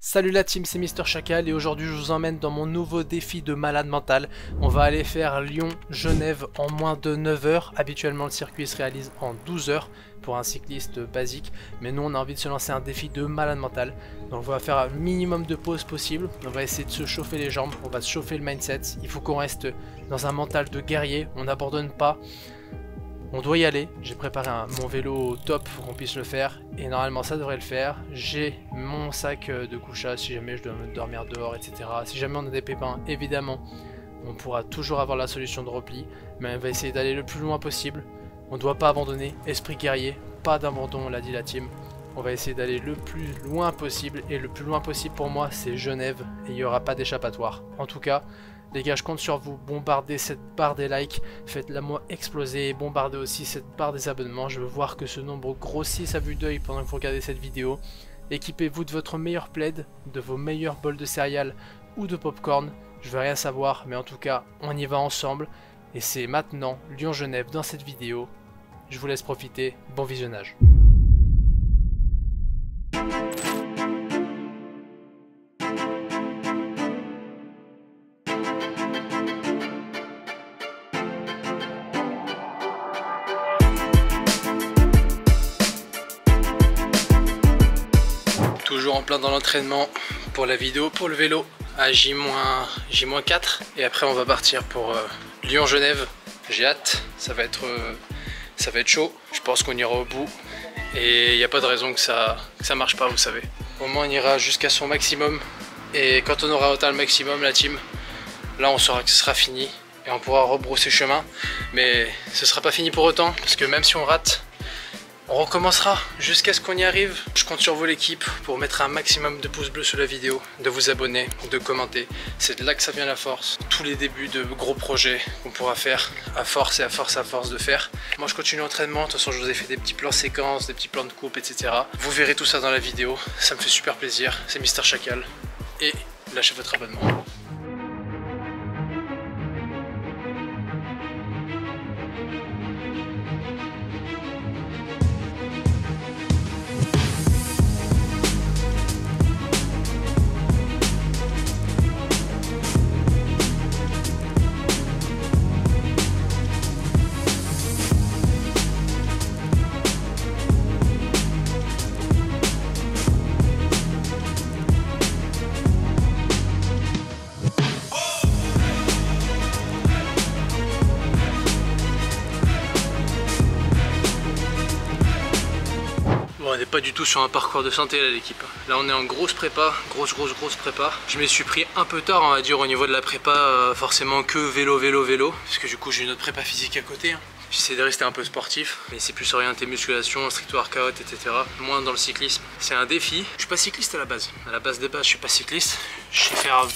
Salut la team, c'est Mister Chacal et aujourd'hui je vous emmène dans mon nouveau défi de malade mental. On va aller faire Lyon-Genève en moins de 9 heures. Habituellement le circuit se réalise en 12 heures pour un cycliste basique. Mais nous on a envie de se lancer un défi de malade mental. Donc on va faire un minimum de pauses possible. On va essayer de se chauffer les jambes, on va se chauffer le mindset. Il faut qu'on reste dans un mental de guerrier, on n'abandonne pas. On doit y aller, j'ai préparé mon vélo au top pour qu'on puisse le faire et normalement ça devrait le faire. J'ai mon sac de couchage si jamais je dois me dormir dehors, etc. Si jamais on a des pépins, évidemment, on pourra toujours avoir la solution de repli, mais on va essayer d'aller le plus loin possible. On ne doit pas abandonner, esprit guerrier, pas d'abandon, on l'a dit la team. On va essayer d'aller le plus loin possible et le plus loin possible pour moi c'est Genève et il n'y aura pas d'échappatoire. En tout cas, les gars, je compte sur vous, bombardez cette barre des likes, faites-la moi exploser et bombardez aussi cette barre des abonnements. Je veux voir que ce nombre grossisse à vue d'œil pendant que vous regardez cette vidéo. Équipez-vous de votre meilleur plaid, de vos meilleurs bols de céréales ou de popcorn. Je veux rien savoir, mais en tout cas, on y va ensemble. Et c'est maintenant Lyon-Genève dans cette vidéo. Je vous laisse profiter, bon visionnage. Toujours en plein dans l'entraînement pour la vidéo, pour le vélo à J-4 et après on va partir pour Lyon-Genève. J'ai hâte, ça va être chaud, je pense qu'on ira au bout et il n'y a pas de raison que ça marche pas, vous savez. Au moins on ira jusqu'à son maximum et quand on aura atteint le maximum la team, là on saura que ce sera fini et on pourra rebrousser chemin, mais ce sera pas fini pour autant parce que même si on rate, on recommencera jusqu'à ce qu'on y arrive. Je compte sur vous l'équipe pour mettre un maximum de pouces bleus sous la vidéo, de vous abonner, de commenter. C'est de là que ça vient la force. Tous les débuts de gros projets qu'on pourra faire à force et à force de faire. Moi je continue l'entraînement, de toute façon je vous ai fait des petits plans séquences, des petits plans de coupe, etc. Vous verrez tout ça dans la vidéo, ça me fait super plaisir. C'est Mister Chacal et lâchez votre abonnement. On n'est pas du tout sur un parcours de santé là l'équipe. Là on est en grosse prépa, grosse prépa. Je me suis pris un peu tard on va dire au niveau de la prépa, forcément que vélo, parce que du coup j'ai une autre prépa physique à côté. J'essaie de rester un peu sportif, mais c'est plus orienté musculation, strict workout, etc. Moins dans le cyclisme. C'est un défi. Je suis pas cycliste à la base. À la base des bases, je suis pas cycliste. Je sais faire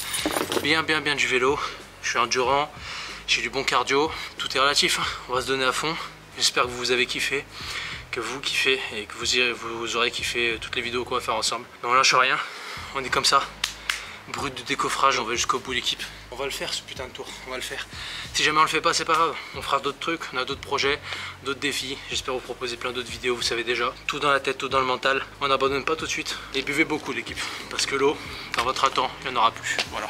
bien du vélo. Je suis endurant, j'ai du bon cardio. Tout est relatif, hein. On va se donner à fond. J'espère que vous avez kiffé, que vous kiffez et que vous aurez kiffé toutes les vidéos qu'on va faire ensemble. Non, on lâche rien, on est comme ça. Brut de décoffrage, on va jusqu'au bout l'équipe. On va le faire ce putain de tour, on va le faire. Si jamais on le fait pas, c'est pas grave. On fera d'autres trucs, on a d'autres projets, d'autres défis. J'espère vous proposer plein d'autres vidéos, vous savez déjà. Tout dans la tête, tout dans le mental. On n'abandonne pas tout de suite. Et buvez beaucoup l'équipe. Parce que l'eau, dans votre temps, il n'y en aura plus. Voilà.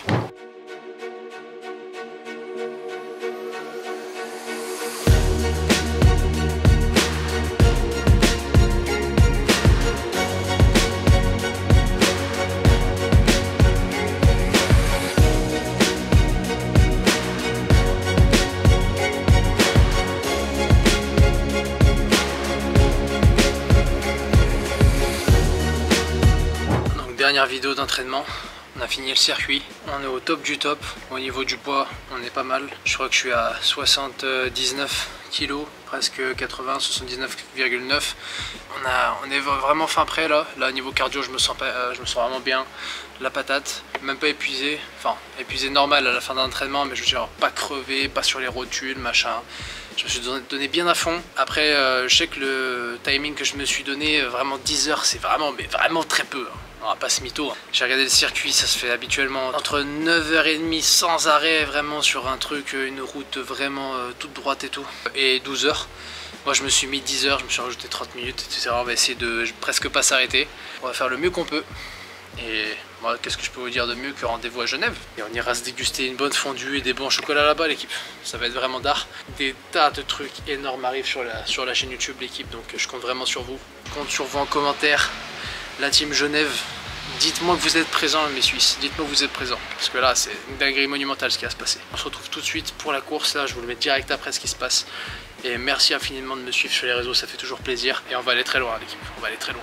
Dernière vidéo d'entraînement, on a fini le circuit, on est au top du top, au niveau du poids on est pas mal, je crois que je suis à 79 kg, presque 80, 79,9. On est vraiment fin prêt là, niveau cardio je me sens vraiment bien, la patate, même pas épuisé, enfin épuisé normal à la fin d'entraînement, mais je veux dire pas crevé, pas sur les rotules, machin. Je me suis donné bien à fond. Après, je sais que le timing que je me suis donné, vraiment 10 heures, c'est vraiment très peu. Hein. On va pas se mytho. Hein. J'ai regardé le circuit, ça se fait habituellement entre 9h30 sans arrêt, vraiment sur un truc, une route vraiment toute droite et tout. Et 12 heures. Moi je me suis mis 10 heures, je me suis rajouté 30 minutes, etc. On va essayer de presque pas s'arrêter. On va faire le mieux qu'on peut. Et moi, qu'est-ce que je peux vous dire de mieux que rendez-vous à Genève? Et on ira se déguster une bonne fondue et des bons chocolats là-bas, l'équipe. Ça va être vraiment d'art. Des tas de trucs énormes arrivent sur la chaîne YouTube, l'équipe. Donc je compte vraiment sur vous. Je compte sur vous en commentaire. La team Genève, dites-moi que vous êtes présents, mes Suisses. Dites-moi que vous êtes présents. Parce que là, c'est une dinguerie monumentale ce qui va se passer. On se retrouve tout de suite pour la course. Là, je vous le mets direct après ce qui se passe. Et merci infiniment de me suivre sur les réseaux, ça fait toujours plaisir. Et on va aller très loin, l'équipe. On va aller très loin.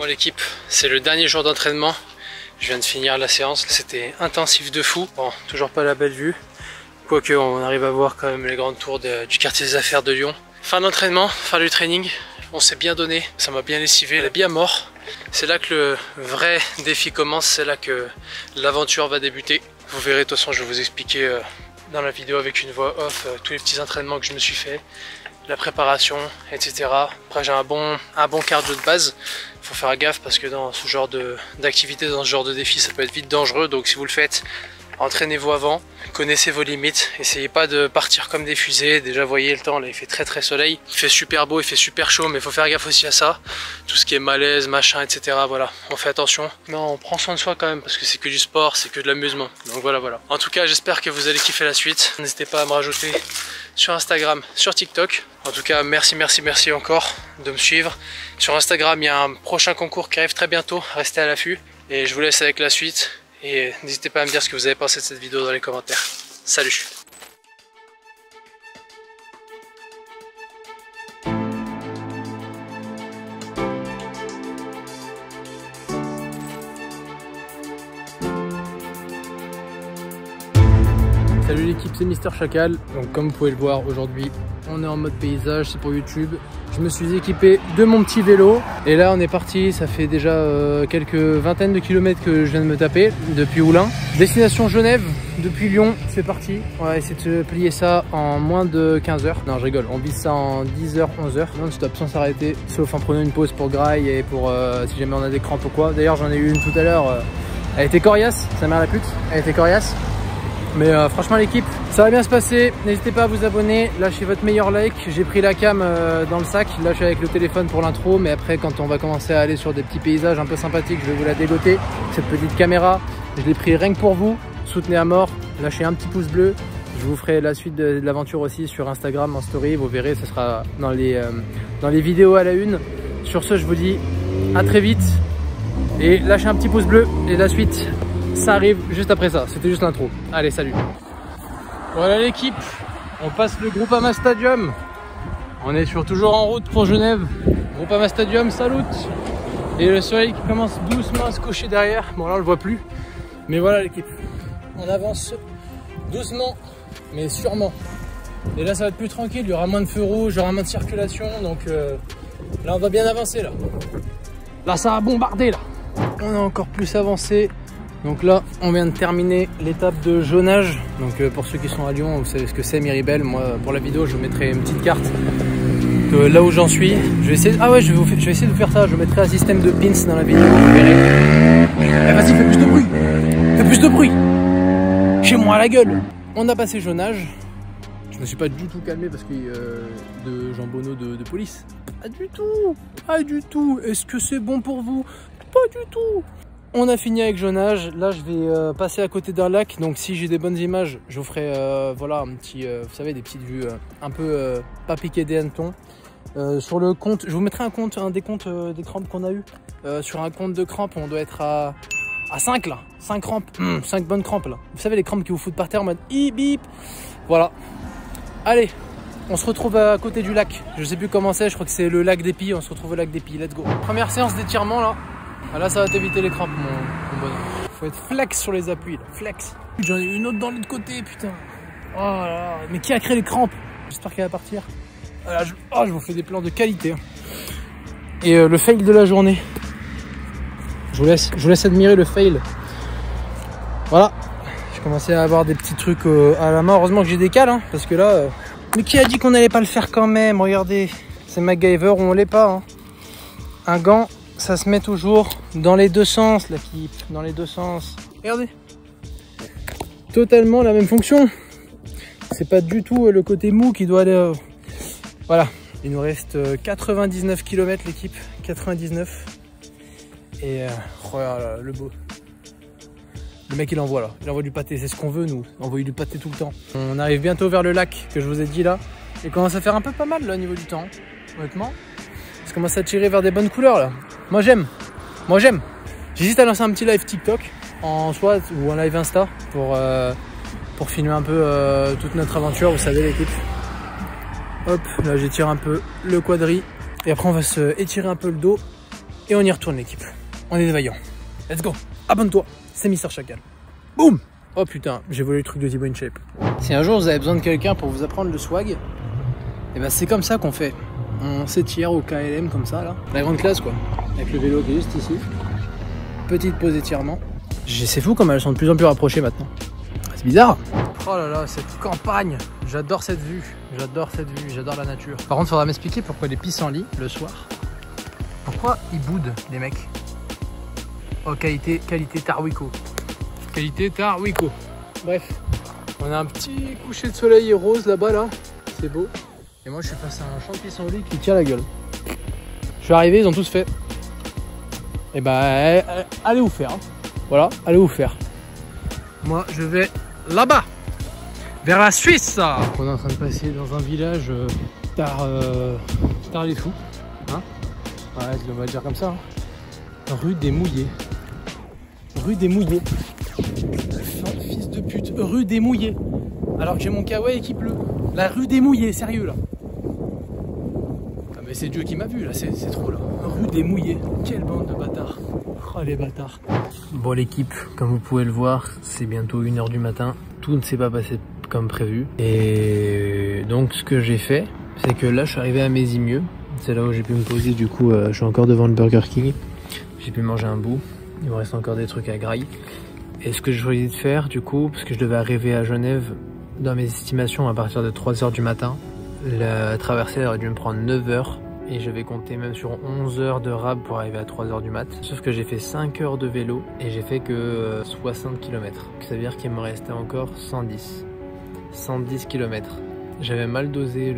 L'équipe, c'est le dernier jour d'entraînement. Je viens de finir la séance, c'était intensif de fou. Bon, toujours pas la belle vue, quoique on arrive à voir quand même les grandes tours du quartier des affaires de Lyon. Fin d'entraînement, fin du training, on s'est bien donné, ça m'a bien lessivé, elle est bien mort. C'est là que le vrai défi commence, c'est là que l'aventure va débuter. Vous verrez, de toute façon je vais vous expliquer dans la vidéo avec une voix off tous les petits entraînements que je me suis fait, la préparation, etc. Après j'ai un bon cardio de base. Il faut faire gaffe parce que dans ce genre d'activité, dans ce genre de défi, ça peut être vite dangereux. Donc si vous le faites, entraînez-vous avant, connaissez vos limites, essayez pas de partir comme des fusées. Déjà voyez le temps, là il fait très soleil, il fait super beau, il fait super chaud, mais il faut faire gaffe aussi à ça. Tout ce qui est malaise, machin, etc. Voilà, on fait attention. Mais on prend soin de soi quand même parce que c'est que du sport, c'est que de l'amusement. Donc voilà. En tout cas, j'espère que vous allez kiffer la suite. N'hésitez pas à me rajouter sur Instagram, sur TikTok. En tout cas, merci encore de me suivre. Sur Instagram, il y a un prochain concours qui arrive très bientôt. Restez à l'affût. Et je vous laisse avec la suite. Et n'hésitez pas à me dire ce que vous avez pensé de cette vidéo dans les commentaires. Salut! Salut l'équipe, c'est Mister Chacal. Donc comme vous pouvez le voir aujourd'hui, on est en mode paysage, c'est pour YouTube. Je me suis équipé de mon petit vélo et là on est parti, ça fait déjà quelques vingtaines de kilomètres que je viens de me taper depuis Oulin. Destination Genève, depuis Lyon, c'est parti. On va essayer de se plier ça en moins de 15 heures. Non, je rigole, on vise ça en 10h, 11h. Non-stop, sans s'arrêter, sauf en prenant une pause pour graille et pour si jamais on a des crampes ou quoi. D'ailleurs j'en ai eu une tout à l'heure, elle était coriace, sa mère la pute, elle était coriace. Mais franchement l'équipe, ça va bien se passer. N'hésitez pas à vous abonner, lâchez votre meilleur like. J'ai pris la cam dans le sac, là je suis avec le téléphone pour l'intro. Mais après quand on va commencer à aller sur des petits paysages un peu sympathiques, je vais vous la dégoter. Cette petite caméra, je l'ai pris rien que pour vous. Soutenez à mort, lâchez un petit pouce bleu. Je vous ferai la suite de l'aventure aussi sur Instagram en story. Vous verrez, ce sera dans les vidéos à la une. Sur ce, je vous dis à très vite. Et lâchez un petit pouce bleu et la suite, ça arrive juste après ça. C'était juste l'intro. Allez, salut. Voilà l'équipe, on passe le Groupama Stadium. On est toujours en route pour Genève. Groupama Stadium, salut. Et le soleil qui commence doucement à se coucher derrière. Bon là on le voit plus. Mais voilà l'équipe, on avance doucement mais sûrement. Et là ça va être plus tranquille, il y aura moins de feux rouges, il y aura moins de circulation. Donc là on va bien avancer là. Là ça va bombarder là. On a encore plus avancé. Donc là, on vient de terminer l'étape de jaunage. Donc pour ceux qui sont à Lyon, vous savez ce que c'est Miribel. Moi, pour la vidéo, je vous mettrai une petite carte de là où j'en suis. Je vais essayer. Ah ouais, je vais essayer de vous faire ça. Je mettrai un système de pins dans la vidéo. Vous verrez. Eh, vas-y, fais plus de bruit. Fais plus de bruit. Chez moi à la gueule. On a passé jaunage. Je me suis pas du tout calmé parce que de jambonneau de police. Pas du tout. Pas du tout. Est-ce que c'est bon pour vous? Pas du tout. On a fini avec jaunage. Là je vais passer à côté d'un lac, donc si j'ai des bonnes images je vous ferai voilà un petit vous savez, des petites vues un peu pas piquées des hannetons. Sur le compte, je vous mettrai un décompte des crampes qu'on a eu. Sur un compte de crampes on doit être à 5 là, 5 crampes, 5 bonnes crampes là. Vous savez les crampes qui vous foutent par terre en mode hip hip. Voilà. Allez, On se retrouve à côté du lac. Je sais plus comment c'est, je crois que c'est le lac d'Épis. On se retrouve au lac d'Épis, let's go. Première séance d'étirement là. Ah, là ça va t'éviter les crampes mon bonhomme. Faut être flex sur les appuis là, flex. J'en ai une autre dans l'autre côté, putain. Oh là là, mais qui a créé les crampes? J'espère qu'elle va partir. Voilà, je vous fais des plans de qualité. Et le fail de la journée. Je vous laisse admirer le fail. Voilà. J'ai commencé à avoir des petits trucs à la main. Heureusement que j'ai des cales, hein, parce que là... Mais qui a dit qu'on n'allait pas le faire quand même? Regardez, c'est MacGyver ou on l'est pas. Hein. Un gant, ça se met toujours dans les deux sens, la pipe. Dans les deux sens. Regardez. Totalement la même fonction. C'est pas du tout le côté mou qui doit aller... Voilà. Il nous reste 99 km l'équipe. 99. Et regarde le beau. Le mec il envoie là, il envoie du pâté, c'est ce qu'on veut nous, envoyer du pâté tout le temps. On arrive bientôt vers le lac que je vous ai dit là. Et commence à faire un peu pas mal là au niveau du temps, honnêtement. Ça commence à tirer vers des bonnes couleurs là. Moi j'aime, J'hésite à lancer un petit live TikTok en soit ou un live Insta pour filmer un peu toute notre aventure, vous savez l'équipe. Hop, là j'étire un peu le quadri. Et après on va se étirer un peu le dos et on y retourne l'équipe. On est des vaillants. Let's go, abonne-toi. C'est Mister Chacal. Boum! Oh putain, j'ai volé le truc de Thibaut InShape. Si un jour vous avez besoin de quelqu'un pour vous apprendre le swag, et ben c'est comme ça qu'on fait. On s'étire au KLM comme ça là. La grande classe quoi. Avec le vélo qui est juste ici. Petite pause étirement. C'est fou comme elles sont de plus en plus rapprochées maintenant. C'est bizarre. Oh là là, cette campagne. J'adore cette vue. J'adore la nature. Par contre, faudra m'expliquer pourquoi les pissenlits le soir. Pourquoi ils boudent les mecs? Oh, qualité Tarwico. Qualité Tarwico. Bref, on a un petit coucher de soleil rose là-bas, là. C'est beau. Et moi, je suis face à un champ de pissenlit qui tire la gueule. Je suis arrivé, ils ont tous fait. Et bah, allez vous faire. Hein. Voilà, allez vous faire. Moi, je vais là-bas, vers la Suisse. On est en train de passer dans un village tard les fous. Hein, ouais, on va dire comme ça. Hein. Rue des Mouillés. Rue des Mouillés. Fils de pute. Rue des Mouillés. Alors que j'ai mon kawaii qui pleut. La rue des Mouillés, sérieux là. Ah mais c'est Dieu qui m'a vu là, c'est trop là. Rue des Mouillés. Quelle bande de bâtards. Oh les bâtards. Bon l'équipe, comme vous pouvez le voir, c'est bientôt 1 h du matin. Tout ne s'est pas passé comme prévu. Et donc ce que j'ai fait, c'est que là je suis arrivé à Mézimieux. C'est là où j'ai pu me poser, du coup je suis encore devant le Burger King. J'ai pu manger un bout. Il me reste encore des trucs à grailler. Et ce que j'ai choisi de faire du coup, parce que je devais arriver à Genève dans mes estimations à partir de 3 h du matin, la traversée aurait dû me prendre 9 h et je vais compter même sur 11 heures de rab pour arriver à 3 h du mat. Sauf que j'ai fait 5 heures de vélo et j'ai fait que 60 km. Ça veut dire qu'il me restait encore 110 km. J'avais mal dosé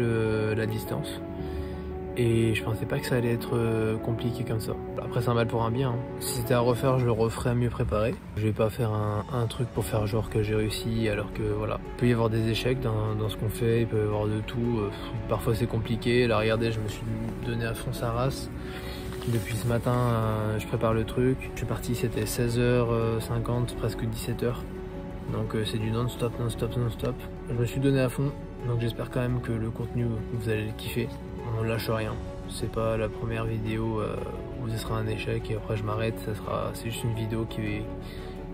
la distance. Et je pensais pas que ça allait être compliqué comme ça. Après c'est un mal pour un bien. Hein. Si c'était à refaire, je le referais mieux préparé. Je vais pas faire un truc pour faire genre que j'ai réussi alors que voilà. Il peut y avoir des échecs dans ce qu'on fait, il peut y avoir de tout. Parfois c'est compliqué. Là regardez, je me suis donné à fond sa race. Depuis ce matin, je prépare le truc. Je suis parti, c'était 16h50, presque 17h. Donc c'est du non-stop. Je me suis donné à fond. Donc j'espère quand même que le contenu, vous allez le kiffer. On lâche rien, c'est pas la première vidéo où ce sera un échec et après je m'arrête, c'est juste une vidéo qui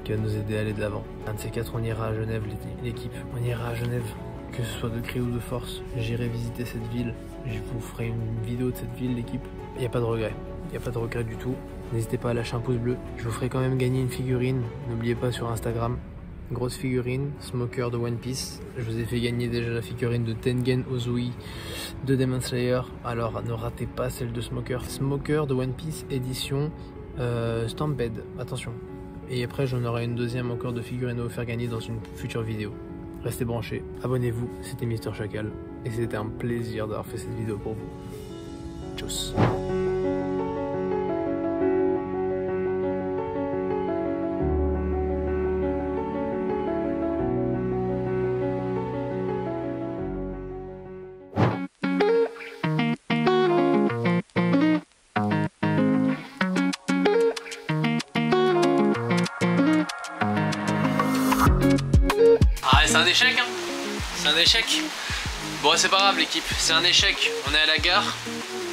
va nous aider à aller de l'avant. Un de ces quatre, on ira à Genève l'équipe, on ira à Genève, que ce soit de cré ou de force, j'irai visiter cette ville, je vous ferai une vidéo de cette ville l'équipe, il n'y a pas de regret, du tout. N'hésitez pas à lâcher un pouce bleu, je vous ferai quand même gagner une figurine, n'oubliez pas sur Instagram. Grosse figurine, Smoker de One Piece. Je vous ai fait gagner déjà la figurine de Tengen Ozui de Demon Slayer. Alors ne ratez pas celle de Smoker. Smoker de One Piece édition Stampede. Attention. Et après j'en aurai une deuxième encore de figurine à vous faire gagner dans une future vidéo. Restez branchés, abonnez-vous. C'était Mister Chacal. Et c'était un plaisir d'avoir fait cette vidéo pour vous. Tchuss. Ah, c'est un échec, hein. C'est un échec. Bon, c'est pas grave l'équipe, c'est un échec. On est à la gare.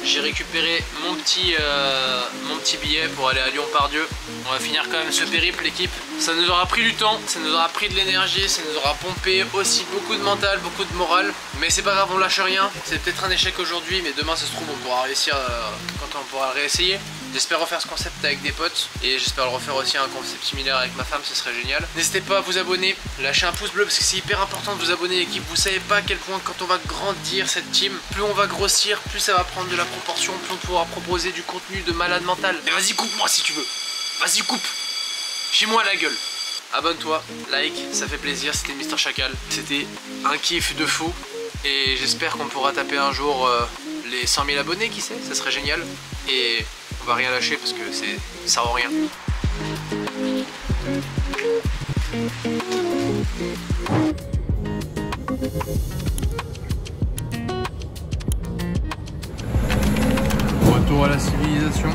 J'ai récupéré mon petit billet pour aller à Lyon-Part-Dieu. On va finir quand même ce périple l'équipe. Ça nous aura pris du temps, ça nous aura pris de l'énergie, ça nous aura pompé aussi beaucoup de mental, beaucoup de morale. Mais c'est pas grave, on lâche rien. C'est peut-être un échec aujourd'hui, mais demain ça se trouve on pourra réussir quand on pourra le réessayer. J'espère refaire ce concept avec des potes et j'espère le refaire aussi un concept similaire avec ma femme, ce serait génial. N'hésitez pas à vous abonner, lâchez un pouce bleu parce que c'est hyper important de vous abonner l'équipe. Vous savez pas à quel point quand on va grandir cette team, plus on va grossir, plus ça va prendre de la proportion, plus on pourra proposer du contenu de malade mental. Mais vas-y coupe-moi si tu veux, vas-y coupe, chie-moi la gueule. Abonne-toi, like, ça fait plaisir, c'était Mister Chacal. C'était un kiff de fou et j'espère qu'on pourra taper un jour les 100 000 abonnés, qui sait, ça serait génial. Et on va rien lâcher parce que ça vaut rien. Retour à la civilisation.